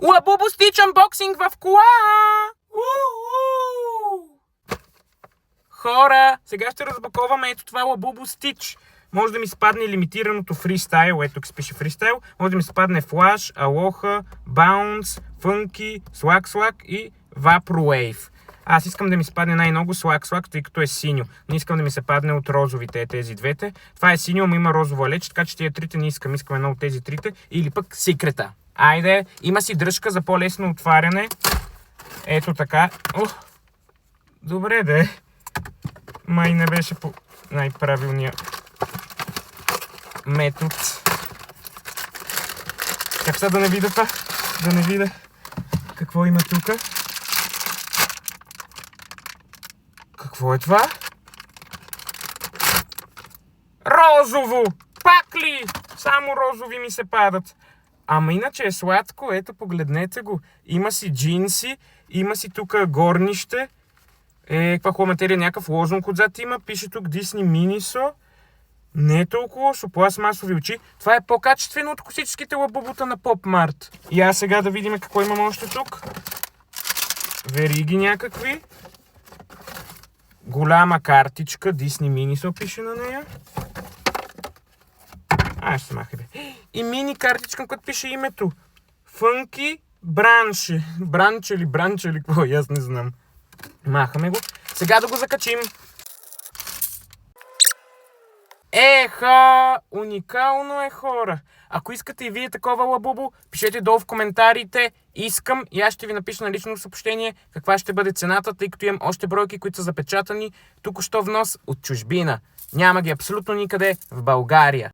Лабубо Стич анбоксинг в кола! Хора, сега ще разпаковаме ето това Лабубо Стич. Може да ми спадне лимитираното фристайл, ето тук се пише фристайл. Може да ми спадне флаш, алоха, баунс, фънки, слак и вапруейв. Аз искам да ми спадне най-много слак, тъй като е синьо. Не искам да ми се падне от розовите тези двете. Това е синьо, но има розово леч, така че тия трите не искам. Искам едно от тези трите. Или пък секрета. Айде, има си дръжка за по-лесно отваряне. Ето така. Добре де. Май не беше по най-правилния метод. Как сега да не видя това? Да не видя какво има тук. Какво е това? Розово! Пак ли? Само розови ми се падат. Ама иначе е сладко, ето погледнете го. Има си джинси, има си тук горнище. Каква хубава материя, някакъв лозунг отзад има. Пише тук Disney Miniso. Не е толкова лошо, пластмасови очи. Това е по-качествено от класическите лабубута на Pop Mart. И аз сега да видим какво имам още тук. Вериги някакви. Голяма картичка, Disney Miniso пише на нея. Ще се махай бе. И мини картичка, която пише името. Фънки Бранче. Бранче или какво? Аз не знам. Махаме го. Сега да го закачим. Уникално е, хора. Ако искате и вие такова лабубо, пишете долу в коментарите. Искам и аз ще ви напиша на лично съобщение каква ще бъде цената, тъй като имам още бройки, които са запечатани. Тук що внос от чужбина. Няма ги абсолютно никъде в България.